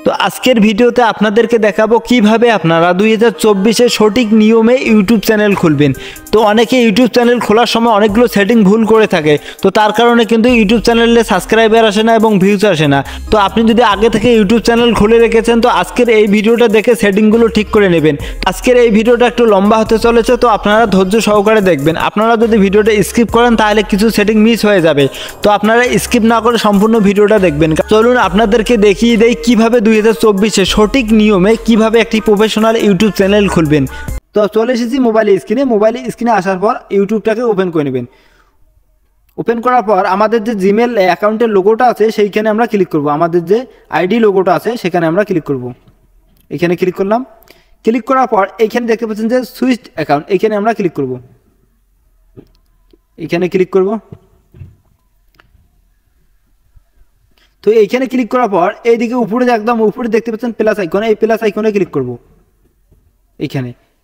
তো আজকের ভিডিওতে আপনাদেরকে দেখাবো কিভাবে আপনারা 2024-এ সঠিক নিয়মে ইউটিউব চ্যানেল খুলবেন। তো অনেকে ইউটিউব চ্যানেল খোলার সময় অনেকগুলো সেটিং ভুল করে থাকে, তো তার কারণে কিন্তু ইউটিউব চ্যানেলে সাবস্ক্রাইবার আসে না এবং ভিউজ আসে না। তো আপনি যদি আগে থেকে ইউটিউব চ্যানেল খুলে রেখেছেন তো আজকের এই ভিডিওটা দেখে সেটিংগুলো ঠিক করে নেবেন। আজকের এই ভিডিওটা একটু লম্বা হতে চলেছে, তো আপনারা ধৈর্য সহকারে দেখবেন। আপনারা যদি ভিডিওটা স্কিপ করেন তাহলে কিছু সেটিং মিস হয়ে যাবে, তো আপনারা স্কিপ না করে সম্পূর্ণ ভিডিওটা দেখবেন। চলুন আপনাদেরকে দেখিয়ে দেই কিভাবে 2024-এ সঠিক নিয়মে কিভাবে একটি প্রফেশনাল ইউটিউব চ্যানেল খুলবেন। তো চলে এসেছি মোবাইল স্ক্রিনে আসার পর ইউটিউবটাকে ওপেন করে নেবেন। ওপেন করার পর আমাদের যে জিমেল অ্যাকাউন্টের লোগোটা আছে সেইখানে আমরা ক্লিক করব। আমাদের যে আইডি লোগোটা আছে সেখানে আমরা ক্লিক করব। এখানে ক্লিক করলাম। ক্লিক করার পর এইখানে দেখতে পাচ্ছেন যে সুইচ অ্যাকাউন্ট, এইখানে আমরা ক্লিক করব। এইখানে ক্লিক করব। তো এইখানে ক্লিক করার পর এইদিকে উপরে একদম উপরে দেখতে পাচ্ছেন প্লাস আইকন, এই প্লাস আইকনে ক্লিক করব।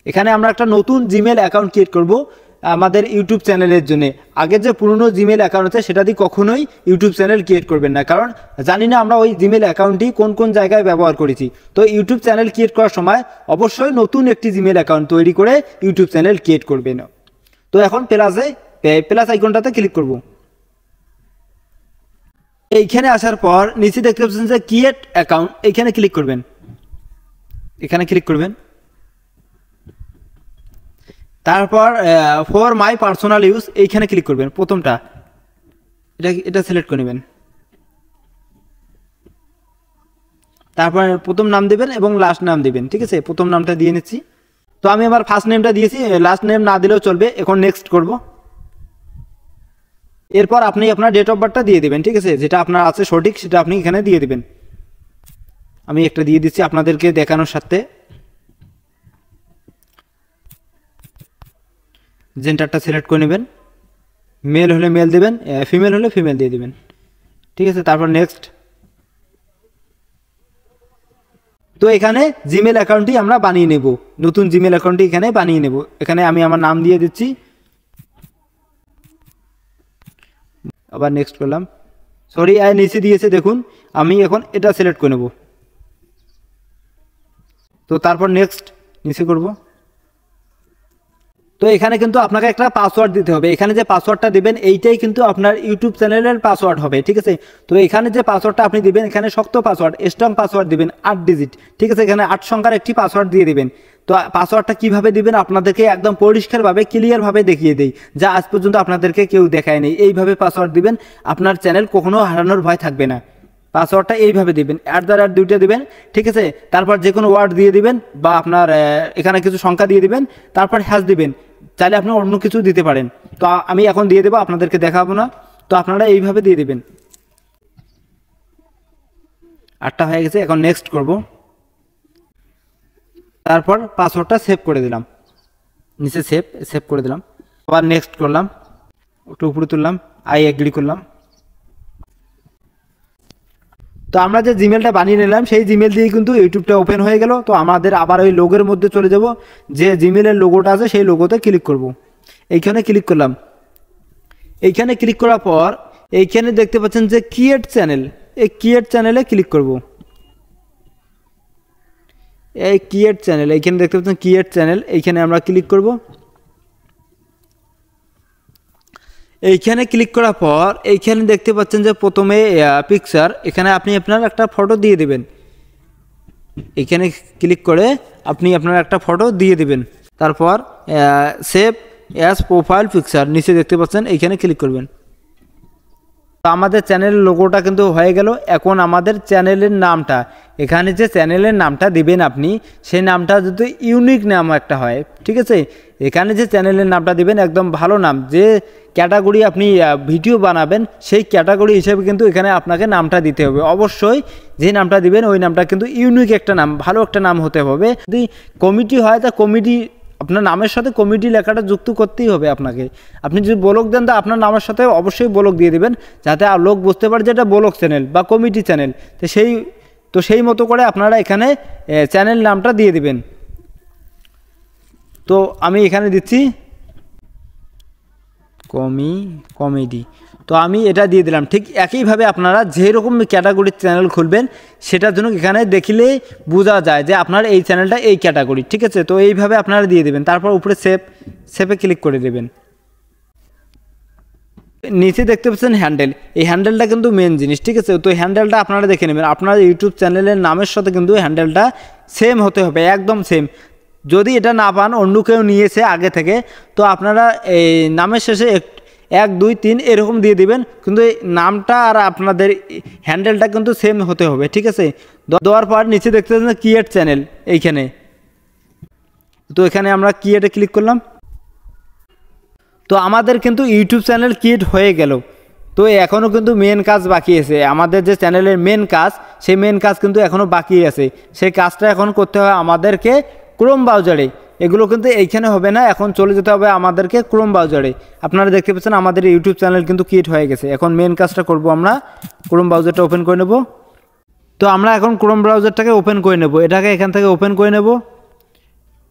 এখানে আমরা একটা নতুন জিমেল অ্যাকাউন্ট ক্রিয়েট করব আমাদের ইউটিউব চ্যানেলের জন্য। আগের যে পুরনো জিমেল অ্যাকাউন্ট আছে সেটা দিয়ে কখনোই ইউটিউব চ্যানেল ক্রিয়েট করবেন না, কারণ জানি না আমরা ওই জিমেল অ্যাকাউন্টটি কোন কোন জায়গায় ব্যবহার করেছি। তো ইউটিউব চ্যানেল ক্রিয়েট করার সময় অবশ্যই নতুন একটি জিমেল অ্যাকাউন্ট তৈরি করে ইউটিউব চ্যানেল ক্রিয়েট করবেন। তো এখন প্লাস আইকনটাতে ক্লিক করব। এইখানে আসার পর নিচে দেখতে পাচ্ছেন যে ক্রিয়েট অ্যাকাউন্ট, এইখানে ক্লিক করবেন। এখানে ক্লিক করবেন। তারপর ফর মাই পার্সোনাল ইউজ এইখানে ক্লিক করবেন। প্রথমটা এটা সিলেক্ট করে নেবেন। তারপর প্রথম নাম দেবেন এবং লাস্ট নাম দেবেন। ঠিক আছে, প্রথম নামটা দিয়ে নিচ্ছি। তো আমি আমার ফার্স্ট নেমটা দিয়েছি, লাস্ট নেম না দিলেও চলবে। এখন নেক্সট করব। এরপর আপনি আপনার ডেট অফ বার্থটা দিয়ে দেবেন। ঠিক আছে, যেটা আপনার আছে সঠিক সেটা আপনি এখানে দিয়ে দেবেন। আমি একটা দিয়ে দিচ্ছি আপনাদেরকে দেখানোর সাথে। জেন্ডারটা সিলেক্ট করে নেবেন। মেল হলে মেল দেবেন, ফিমেল হলে ফিমেল দিয়ে দেবেন। ঠিক আছে, তারপর নেক্সট। তো এখানে জিমেল অ্যাকাউন্টটি আমরা বানিয়ে নেব, নতুন জিমেল অ্যাকাউন্টটি এখানে বানিয়ে নেব। এখানে আমি আমার নাম দিয়ে দিচ্ছি, আবার নেক্সট করলাম। সরি নিচে দিয়েছে দেখুন, আমি এখন এটা সিলেক্ট করে নেব। তো তারপর নেক্সট নিচে করব। তো এখানে কিন্তু আপনাকে একটা পাসওয়ার্ড দিতে হবে। এখানে যে পাসওয়ার্ডটা দিবেন এইটাই কিন্তু আপনার ইউটিউব চ্যানেলের পাসওয়ার্ড হবে। ঠিক আছে, তো এখানে যে পাসওয়ার্ডটা আপনি দিবেন এখানে শক্ত পাসওয়ার্ড, স্ট্রং পাসওয়ার্ড দিবেন 8 ডিজিট। ঠিক আছে, এখানে 8 সংখ্যার একটি পাসওয়ার্ড দিয়ে দিবেন। তো পাসওয়ার্ডটা কিভাবে দিবেন আপনাদেরকে একদম পরিষ্কারভাবে ক্লিয়ারভাবে দেখিয়ে দেই, যা আজ পর্যন্ত আপনাদেরকে কেউ দেখায়নি। এইভাবে পাসওয়ার্ড দিবেন, আপনার চ্যানেল কখনো হারানোর ভয় থাকবে না। পাসওয়ার্ডটা এইভাবে দিবেন, @2টা দিবেন। ঠিক আছে, তারপর যে কোনো ওয়ার্ড দিয়ে দিবেন বা আপনার এখানে কিছু সংখ্যা দিয়ে দিবেন, তারপর হ্যাশ দিবেন। চাইলে আপনি অন্য কিছু দিতে পারেন, তো আমি এখন দিয়ে দেবো, আপনাদেরকে দেখাবো না। তো আপনারা এইভাবে দিয়ে দিবেন। 8টা হয়ে গেছে, এখন নেক্সট করব। তারপর পাসওয়ার্ডটা সেভ করে দিলাম, নিচে সেভ করে দিলাম। আবার নেক্সট করলাম, একটু উপরে তুললাম, আই এগ্রি করলাম। তো আমরা যে জিমেলটা বানিয়ে নিলাম সেই জিমেল দিয়ে কিন্তু ইউটিউবটা ওপেন হয়ে গেল। তো আমাদের আবার ওই লোগোর মধ্যে চলে যাব, যে জিমেলের লোগোটা আছে সেই লোগোতে ক্লিক করব। এইখানে ক্লিক করলাম। এইখানে ক্লিক করার পর এইখানে দেখতে পাচ্ছেন যে ক্রিয়েট চ্যানেল, এই ক্রিয়েট চ্যানেলে ক্লিক করব। এই ক্রিয়েট চ্যানেল, এইখানে দেখতে পাচ্ছেন ক্রিয়েট চ্যানেল, এইখানে আমরা ক্লিক করব। এইখানে ক্লিক করার পর এইখানে দেখতে পাচ্ছেন যে প্রথমে পিকচার, এখানে আপনি আপনার একটা ফটো দিয়ে দেবেন। এখানে ক্লিক করে আপনি আপনার একটা ফটো দিয়ে দেবেন। তারপর সেভ অ্যাজ প্রোফাইল পিকচার নিচে দেখতে পাচ্ছেন, এইখানে ক্লিক করবেন। তো আমাদের চ্যানেলের লোগোটা কিন্তু হয়ে গেল। এখন আমাদের চ্যানেলের নামটা, এখানে যে চ্যানেলের নামটা দিবেন আপনি, সেই নামটা যদি ইউনিক নাম একটা হয়। ঠিক আছে, এখানে যে চ্যানেলের নামটা দিবেন একদম ভালো নাম, যে ক্যাটাগরি আপনি ভিডিও বানাবেন সেই ক্যাটাগরি হিসেবে কিন্তু এখানে আপনাকে নামটা দিতে হবে। অবশ্যই যে নামটা দিবেন ওই নামটা কিন্তু ইউনিক একটা নাম, ভালো একটা নাম হতে হবে। যদি কমিটি হয় তা কমিটি, আপনার নামের সাথে কমিটি লেখাটা যুক্ত করতেই হবে আপনাকে। আপনি যদি ব্লগ দেন তো আপনার নামের সাথে অবশ্যই ব্লগ দিয়ে দেবেন, যাতে লোক বুঝতে পারে যে এটা ব্লগ চ্যানেল বা কমিটি চ্যানেল। তো সেই মতো করে আপনারা এখানে চ্যানেল নামটা দিয়ে দেবেন। তো আমি এখানে দিচ্ছি কমেডি। তো তো আমি এটা দিয়ে দিলাম। ঠিক একইভাবে আপনারা যেরকম ক্যাটাগরির চ্যানেল খুলবেন সেটার জন্য এখানে দেখিলেই বোঝা যায় যে আপনার এই চ্যানেলটা এই ক্যাটাগরি, ঠিক আছে। তো এইভাবে আপনারা দিয়ে দেবেন, তারপর উপরে সেভে ক্লিক করে দেবেন। নিচে দেখতে পাচ্ছেন হ্যান্ডেল, এই হ্যান্ডেলটা কিন্তু মেন জিনিস, ঠিক আছে। তো হ্যান্ডেলটা আপনারা দেখে নেবেন, আপনার ইউটিউব চ্যানেলের নামের সাথে কিন্তু হ্যান্ডেলটা সেম হতে হবে, একদম সেম। যদি এটা না পান, অন্য কেউ নিয়েছে আগে থেকে, তো আপনারা এই নামের শেষে 1 2 3 এরকম দিয়ে দিবেন, কিন্তু এই নামটা আর আপনাদের হ্যান্ডেলটা কিন্তু সেম হতে হবে, ঠিক আছে। দেওয়ার পর নিচে দেখতে পাচ্ছেন ক্রিয়েট চ্যানেল, এইখানে। তো এখানে আমরা ক্রিয়েটে ক্লিক করলাম। তো আমাদের কিন্তু ইউটিউব চ্যানেল ক্রিয়েট হয়ে গেল। তো এখনও কিন্তু মেন কাজ বাকি আছে, আমাদের যে চ্যানেলের মেন কাজ, সেই মেন কাজ কিন্তু এখনও বাকি আছে। সেই কাজটা এখন করতে হয় আমাদেরকে ক্রোম ব্রাউজারে। এগুলো কিন্তু এইখানে হবে না, এখন চলে যেতে হবে আমাদেরকে ক্রোম ব্রাউজারে। আপনারা দেখতে পাচ্ছেন আমাদের ইউটিউব চ্যানেল কিন্তু ক্রিয়েট হয়ে গেছে। এখন মেন কাজটা করব, আমরা ক্রোম ব্রাউজারটা ওপেন করে নেব। তো আমরা এখন ক্রোম ব্রাউজারটাকে ওপেন করে নেব, এটাকে এখান থেকে ওপেন করে নেব।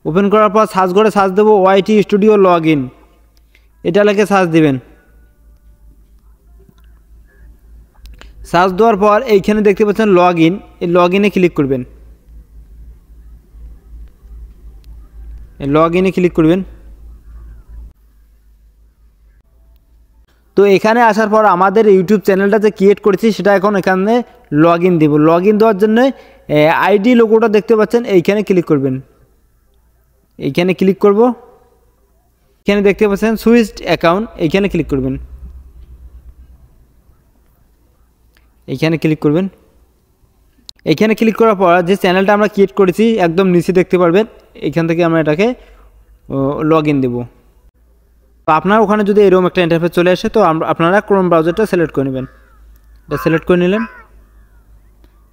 ওপেন করার পর সার্চ করে সার্চ দেবো ওয়াইটি স্টুডিও লগ ইন, এটা লিখে সার্চ দিবেন। সার্চ দেওয়ার পর এইখানে দেখতে পাচ্ছেন লগ ইন, এই লগ ইনে ক্লিক করবেন। লগ ইনে ক্লিক করবেন। তো এখানে আসার পর আমাদের ইউটিউব চ্যানেলটা যে ক্রিয়েট করেছি সেটা এখন এখানে লগ ইন দেবো। লগ ইন দেওয়ার জন্য আইডি লোগোটা দেখতে পাচ্ছেন, এইখানে ক্লিক করবেন। এইখানে ক্লিক করব, এখানে দেখতে পাচ্ছেন সুইচড অ্যাকাউন্ট, এইখানে ক্লিক করবেন। এইখানে ক্লিক করবেন। এইখানে ক্লিক করার পর যে চ্যানেলটা আমরা ক্রিয়েট করেছি একদম নিচে দেখতে পারবেন, এইখান থেকে আমরা এটাকে লগ ইন দেবো। তো আপনার ওখানে যদি এরকম একটা ইন্টারফেস চলে আসে, তো আপনারা ক্রোম ব্রাউজারটা সিলেক্ট করে নেবেন। এটা সিলেক্ট করে নিলেন,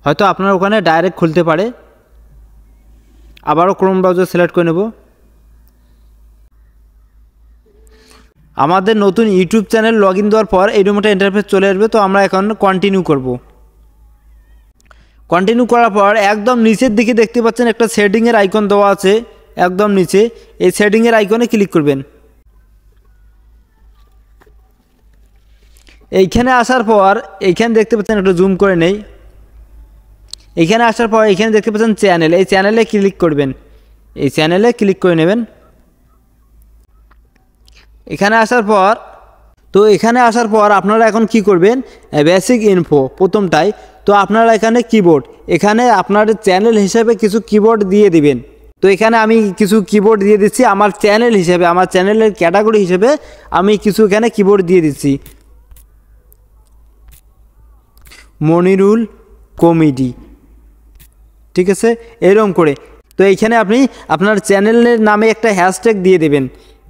হয়তো আপনার ওখানে ডাইরেক্ট খুলতে পারে। আবারও ক্রোম ব্রাউজার সিলেক্ট করে নেব। আমাদের নতুন ইউটিউব চ্যানেল লগ ইন দেওয়ার পর এইরকম একটা ইন্টারফেস চলে আসবে। তো আমরা এখন কন্টিনিউ করব। কন্টিনিউ করার পর একদম নিচের দিকে দেখতে পাচ্ছেন একটা সেটিংয়ের আইকন দেওয়া আছে, একদম নিচে। এই সেটিংয়ের আইকনে ক্লিক করবেন। এইখানে আসার পর এইখানে দেখতে পাচ্ছেন, একটু জুম করে নেই। এইখানে আসার পর এইখানে দেখতে পাচ্ছেন চ্যানেল, এই চ্যানেলে ক্লিক করবেন। এই চ্যানেলে ক্লিক করে নেবেন। এখানে আসার পর, তো এখানে আসার পর আপনারা এখন কি করবেন, বেসিক ইনফো প্রথমটাই। তো আপনারা এখানে কিবোর্ড, এখানে আপনার চ্যানেল হিসেবে কিছু কিবোর্ড দিয়ে দিবেন। তো এখানে আমি কিছু কিবোর্ড দিয়ে দিচ্ছি আমার চ্যানেল হিসেবে, আমার চ্যানেলের ক্যাটাগরি হিসেবে আমি কিছু এখানে কিবোর্ড দিয়ে দিচ্ছি। মনিরুল কমেডি, ঠিক আছে, এরকম করে। তো এইখানে আপনি আপনার চ্যানেলের নামে একটা হ্যাশট্যাগ দিয়ে দেবেন,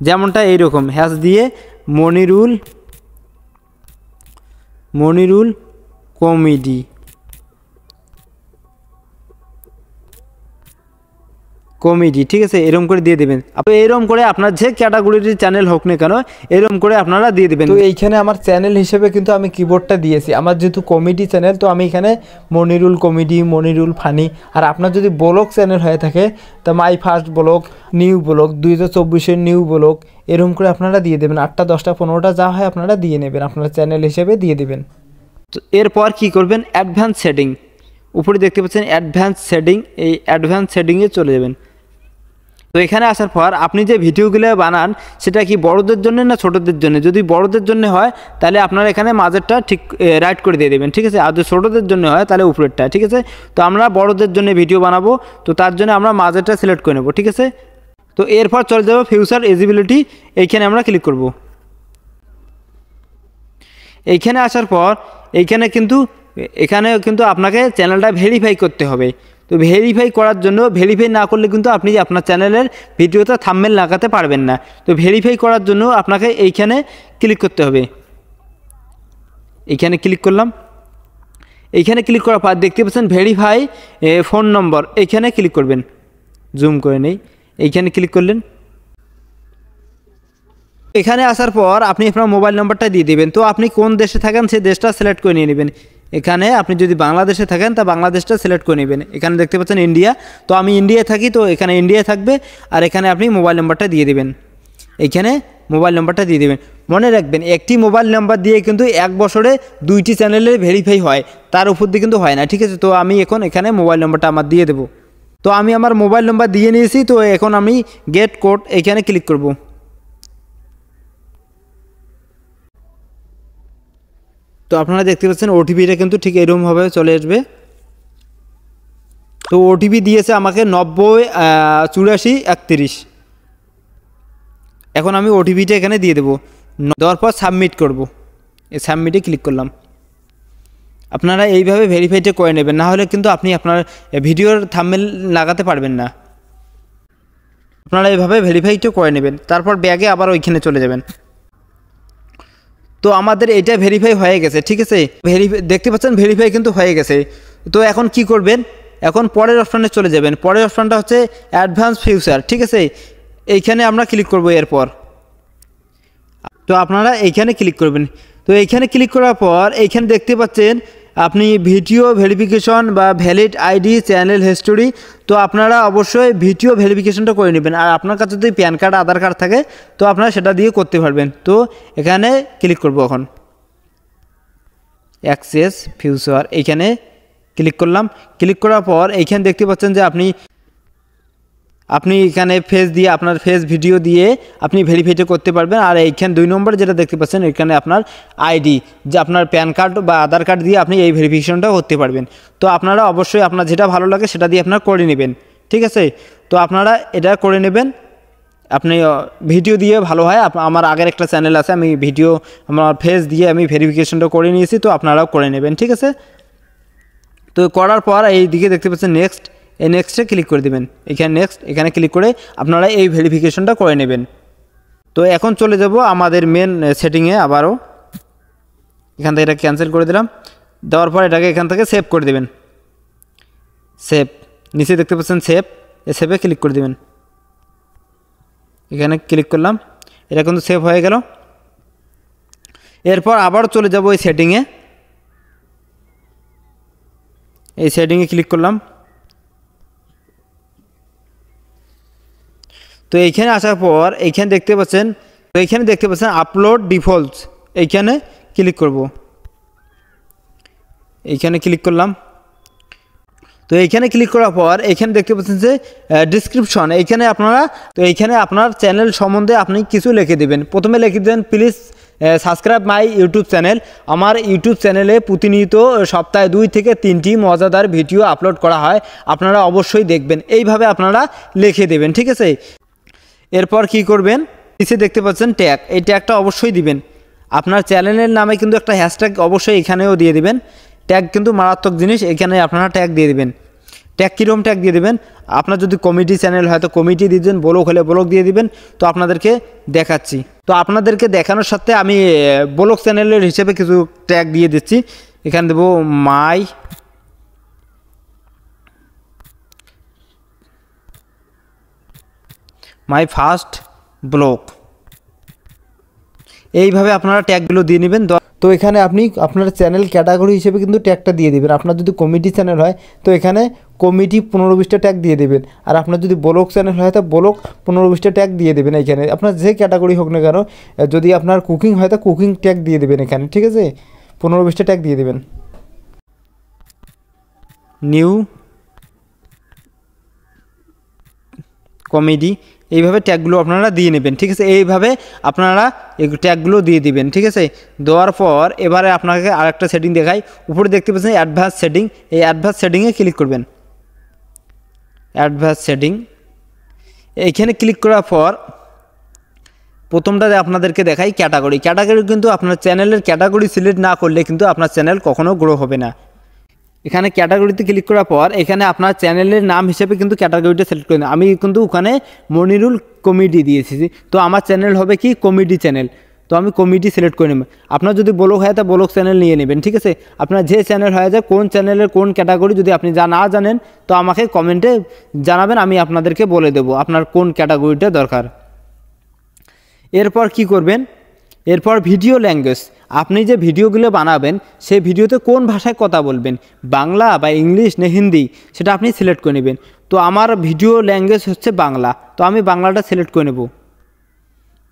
যেমনটা এইরকম হ্যাশ দিয়ে মনিরুল কমেডি, ঠিক আছে, এরকম করে দিয়ে দেবেন। আপনি এরকম করে আপনার যে ক্যাটাগরির চ্যানেল হোক না কেন এরকম করে আপনারা দিয়ে দেবেন। তো এইখানে আমার চ্যানেল হিসেবে কিন্তু আমি কিবোর্ডটা দিয়েছি, আমার যেহেতু কমেডি চ্যানেল, তো আমি এখানে মনিরুল কমেডি, মনিরুল ফানি। আর আপনার যদি ব্লগ চ্যানেল হয়ে থাকে তো my first blog, new blog, 2024-এর নিউ ব্লগ, এরকম করে আপনারা দিয়ে দেবেন। 8টা 10টা 15টা যা হয় আপনারা দিয়ে নেবেন, আপনারা চ্যানেল হিসেবে দিয়ে দেবেন। তো এরপর কি করবেন, অ্যাডভান্স সেটিং, উপরে দেখতে পাচ্ছেন অ্যাডভান্স সেটিং, এই অ্যাডভান্স সেটিংয়ে চলে যাবেন। তো এখানে আসার পর আপনি যে ভিডিওগুলো বানান সেটা কি বড়দের জন্য না ছোটদের জন্য, যদি বড়দের জন্য হয় তাহলে আপনারা এখানে মাঝেরটা ঠিক রাইট করে দিয়ে দেবেন, ঠিক আছে। আর যদি ছোটদের জন্য হয় তাহলে উপরেরটা, ঠিক আছে। তো আমরা বড়দের জন্য ভিডিও বানাবো, তো তার জন্য আমরা মাঝেরটা সিলেক্ট করে নেব, ঠিক আছে। তো এরপর চলে যাবো ফিউচার এলিজিবিলিটি, এইখানে আমরা ক্লিক করব। এইখানে আসার পর এখানে কিন্তু আপনাকে চ্যানেলটা ভেরিফাই করতে হবে। তো ভেরিফাই করার জন্য, ভেরিফাই না করলে কিন্তু আপনি আপনার চ্যানেলের ভিডিওতে থাম্বনেল লাগাতে পারবেন না। তো ভেরিফাই করার জন্য আপনাকে এইখানে ক্লিক করতে হবে। এইখানে ক্লিক করলাম। এইখানে ক্লিক করার পর দেখতে পাচ্ছেন ভেরিফাই ফোন নম্বর, এইখানে ক্লিক করবেন। জুম করে নেই, এইখানে ক্লিক করলেন। এখানে আসার পর আপনি আপনার মোবাইল নম্বরটা দিয়ে দেবেন। তো আপনি কোন দেশে থাকেন সেই দেশটা সিলেক্ট করে নিয়ে নেবেন। এখানে আপনি যদি বাংলাদেশে থাকেন তা বাংলাদেশটা সিলেক্ট করে নেবেন। এখানে দেখতে পাচ্ছেন ইন্ডিয়া, তো আমি ইন্ডিয়ায় থাকি, তো এখানে ইন্ডিয়া থাকবে। আর এখানে আপনি মোবাইল নম্বরটা দিয়ে দেবেন, এইখানে মোবাইল নম্বরটা দিয়ে দেবেন। মনে রাখবেন একটি মোবাইল নাম্বার দিয়ে কিন্তু 1 বছরে 2টি চ্যানেলে ভেরিফাই হয়, তার উপর দিয়ে কিন্তু হয় না। ঠিক আছে, তো আমি এখন এখানে মোবাইল নাম্বারটা আমার দিয়ে দেবো। তো আমি আমার মোবাইল নাম্বার দিয়ে নিয়েছি। তো এখন আমি গেট কোড এখানে ক্লিক করব। তো আপনারা দেখতে পাচ্ছেন ওটিপিটা কিন্তু ঠিক এরকমভাবে চলে আসবে। তো ওটিপি দিয়েছে আমাকে 908431। এখন আমি ওটিপিটা এখানে দিয়ে দেবো, দেওয়ার পর সাবমিট করব। এই সাবমিটে ক্লিক করলাম। আপনারা এইভাবে ভেরিফাইটা করে নেবেন, না হলে কিন্তু আপনি আপনার ভিডিওর থাম্বনেল লাগাতে পারবেন না। আপনারা এইভাবে ভেরিফাইটা করে নেবেন, তারপর ব্যাগে আবার ওইখানে চলে যাবেন। তো আমাদের এটা ভেরিফাই হয়ে গেছে। ঠিক আছে, দেখতে পাচ্ছেন ভেরিফাই কিন্তু হয়ে গেছে। তো এখন কি করবেন, এখন পরের অপশানে চলে যাবেন। পরের অপশানটা হচ্ছে অ্যাডভান্স ফিউচার। ঠিক আছে, এইখানে আমরা ক্লিক করব। এরপর তো আপনারা এইখানে ক্লিক করবেন। তো এইখানে ক্লিক করার পর এইখানে দেখতে পাচ্ছেন আপনি ভিডিও ভেরিফিকেশন বা ভ্যালিড আইডি চ্যানেল হিস্টোরি। তো আপনারা অবশ্যই ভিডিও ভেরিফিকেশনটা করে নেবেন। আর আপনার কাছে যদি প্যান কার্ড আধার কার্ড থাকে তো আপনারা সেটা দিয়ে করতে পারবেন। তো এখানে ক্লিক করব। এখন অ্যাক্সেস ফিউচার এইখানে ক্লিক করলাম। ক্লিক করার পর এইখানে দেখতে পাচ্ছেন যে আপনি এখানে ফেস দিয়ে আপনার ফেস ভিডিও দিয়ে আপনি ভেরিফাইটা করতে পারবেন। আর এইখানে 2 নম্বর যেটা দেখতে পাচ্ছেন এখানে আপনার আইডি, যে আপনার প্যান কার্ড বা আধার কার্ড দিয়ে আপনি এই ভেরিফিকেশনটা করতে পারবেন। তো আপনারা অবশ্যই আপনার যেটা ভালো লাগে সেটা দিয়ে আপনারা করে নেবেন। ঠিক আছে, তো আপনারা এটা করে নেবেন। আপনি ভিডিও দিয়ে ভালো হয়। আমার আগের একটা চ্যানেল আছে, আমি ভিডিও আমার ফেস দিয়ে আমি ভেরিফিকেশনটা করে নিয়েছি। তো আপনারাও করে নেবেন। ঠিক আছে, তো করার পর এই দিকে দেখতে পাচ্ছেন নেক্সট, এই নেক্সটে ক্লিক করে দেবেন। এখানে নেক্সট এখানে ক্লিক করে আপনারা এই ভেরিফিকেশনটা করে নেবেন। তো এখন চলে যাব আমাদের মেন সেটিংয়ে। আবারও এখান থেকে এটা ক্যান্সেল করে দিলাম। দেওয়ার পর এটাকে এখান থেকে সেভ করে দেবেন। সেভ, নিচে দেখতে পাচ্ছেন সেভ, এই সেভে ক্লিক করে দেবেন। এখানে ক্লিক করলাম, এটা কিন্তু সেভ হয়ে গেল। এরপর আবার চলে যাব এই সেটিংয়ে। এই সেটিংয়ে ক্লিক করলাম। তো এইখানে আসার পর এইখানে দেখতে পাচ্ছেন আপলোড ডিফল্টস, এইখানে ক্লিক করব। এইখানে ক্লিক করলাম। তো এইখানে ক্লিক করার পর এইখানে দেখতে পাচ্ছেন যে ডিসক্রিপশন, এইখানে আপনার চ্যানেল সম্বন্ধে আপনি কিছু লিখে দেবেন। প্রথমে লিখে দেবেন please subscribe my YouTube channel. আমার ইউটিউব চ্যানেলে প্রতিনিয়ত সপ্তাহে 2 থেকে 3টি মজাদার ভিডিও আপলোড করা হয়, আপনারা অবশ্যই দেখবেন। এইভাবে আপনারা লিখে দেবেন। ঠিক আছে, এরপর কি করবেন, নিচে দেখতে পাচ্ছেন ট্যাগ, এই ট্যাগটা অবশ্যই দিবেন। আপনার চ্যানেলের নামে কিন্তু একটা হ্যাশট্যাগ অবশ্যই এখানেও দিয়ে দিবেন। ট্যাগ কিন্তু মারাত্মক জিনিস, এখানে আপনারা ট্যাগ দিয়ে দিবেন। ট্যাগ কীরকম ট্যাগ দিয়ে দেবেন, আপনার যদি কমিটি চ্যানেল হয় তো কমিটি দিয়ে দেবেন, ব্লগ হলে ব্লগ দিয়ে দিবেন। তো আপনাদেরকে দেখাচ্ছি। তো আপনাদেরকে দেখানোর সাথে আমি ব্লগ চ্যানেলের হিসেবে কিছু ট্যাগ দিয়ে দিচ্ছি। এখানে দেবো মাই ফার্স্ট ব্লগ। এইভাবে আপনারা ট্যাগগুলো দিয়ে নেবেন। তো এখানে আপনি আপনার চ্যানেল ক্যাটাগরি হিসেবে কিন্তু ট্যাগটা দিয়ে দেবেন। আপনার যদি কমিটি চ্যানেল হয় তো এখানে কমিটি 15-20টা ট্যাগ দিয়ে দেবেন। আর আপনার যদি ব্লগ চ্যানেল হয় তো ব্লগ 15-20টা ট্যাগ দিয়ে দেবেন। এখানে আপনার যে ক্যাটাগরি হোক না কেন, যদি আপনার কুকিং হয় তো কুকিং ট্যাগ দিয়ে দেবেন এখানে। ঠিক আছে, 15-20টা ট্যাগ দিয়ে দেবেন। নিউ কমেডি, এইভাবে ট্যাগগুলো আপনারা দিয়ে নেবেন। ঠিক আছে, এইভাবে আপনারা এই ট্যাগগুলো দিয়ে দিবেন। ঠিক আছে, দেওয়ার পর এবারে আপনাকে আরেকটা সেটিং দেখাই। উপরে দেখতে পাচ্ছেন অ্যাডভান্স সেটিং, এই অ্যাডভান্স সেটিংয়ে ক্লিক করবেন। অ্যাডভান্স সেটিং এইখানে ক্লিক করার পর প্রথমটাতে আপনাদেরকে দেখাই ক্যাটাগরি। ক্যাটাগরি কিন্তু আপনার চ্যানেলের ক্যাটাগরি সিলেক্ট না করলে কিন্তু আপনার চ্যানেল কখনো গ্রো হবে না। এখানে ক্যাটাগরিতে ক্লিক করার পর এখানে আপনার চ্যানেলের নাম হিসেবে কিন্তু ক্যাটাগরিটা সিলেক্ট করে, আমি কিন্তু ওখানে মনিরুল কমেডি দিয়েছি। তো আমার চ্যানেল হবে কি কমেডি চ্যানেল। তো আমি কমেডি সিলেক্ট করে নেব। আপনার যদি ব্লগ হয় তা ব্লগ চ্যানেল নিয়ে নেবেন। ঠিক আছে, আপনার যে চ্যানেল হয়ে যায় কোন চ্যানেলের কোন ক্যাটাগরি যদি আপনি না জানেন তো আমাকে কমেন্টে জানাবেন, আমি আপনাদেরকে বলে দেবো আপনার কোন ক্যাটাগরিটা দরকার। এরপর কি করবেন, এরপর ভিডিও ল্যাঙ্গুয়েজ, আপনি যে ভিডিওগুলো বানাবেন সেই ভিডিওতে কোন ভাষায় কথা বলবেন, বাংলা বা ইংলিশ না হিন্দি, সেটা আপনি সিলেক্ট করে নেবেন। তো আমার ভিডিও ল্যাঙ্গুয়েজ হচ্ছে বাংলা, তো আমি বাংলাটা সিলেক্ট করে নেব।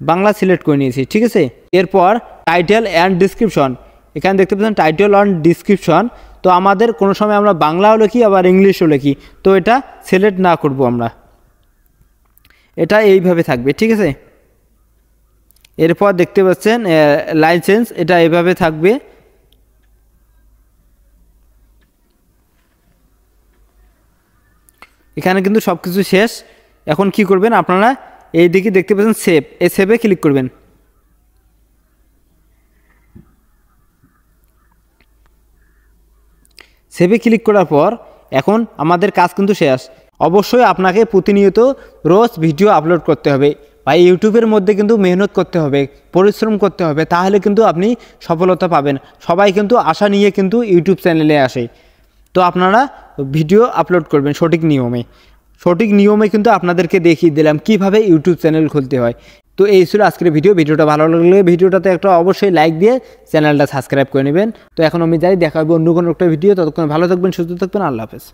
বাংলা সিলেক্ট করে নিয়েছি, ঠিক আছে। এরপর টাইটেল অ্যান্ড ডিসক্রিপশন, এখানে দেখতে পাচ্ছেন টাইটেল অ্যান্ড ডিসক্রিপশন। তো আমাদের কোনো সময় আমরা বাংলাও লিখি আবার ইংলিশও লিখি, তো এটা সিলেক্ট না করব আমরা, এটা এইভাবে থাকবে, ঠিক আছে। এরপর দেখতে পাচ্ছেন লাইসেন্স, এটা এইভাবে থাকবে। এখানে কিন্তু সব কিছু শেষ। এখন কি করবেন আপনারা, এই দিকে দেখতে পাচ্ছেন সেভ, এই সেভে ক্লিক করবেন। সেভে ক্লিক করার পর এখন আমাদের কাজ কিন্তু শেষ। অবশ্যই আপনাকে প্রতিনিয়ত রোজ ভিডিও আপলোড করতে হবে বা ইউটিউবের মধ্যে কিন্তু মেহনত করতে হবে, পরিশ্রম করতে হবে, তাহলে কিন্তু আপনি সফলতা পাবেন। সবাই কিন্তু আশা নিয়ে কিন্তু ইউটিউব চ্যানেলে আসে। তো আপনারা ভিডিও আপলোড করবেন সঠিক নিয়মে কিন্তু আপনাদেরকে দেখিয়ে দিলাম কিভাবে ইউটিউব চ্যানেল খুলতে হয়। তো এই ছিল আজকের ভিডিওটা ভালো লাগলে ভিডিওটাতে একটা অবশ্যই লাইক দিয়ে চ্যানেলটা সাবস্ক্রাইব করে নেবেন। তো এখন আমি যাই, দেখা হবে অন্য কোনো একটা ভিডিও। ততক্ষণ ভালো থাকবেন, সুস্থ থাকবেন, আল্লাহ হাফেজ।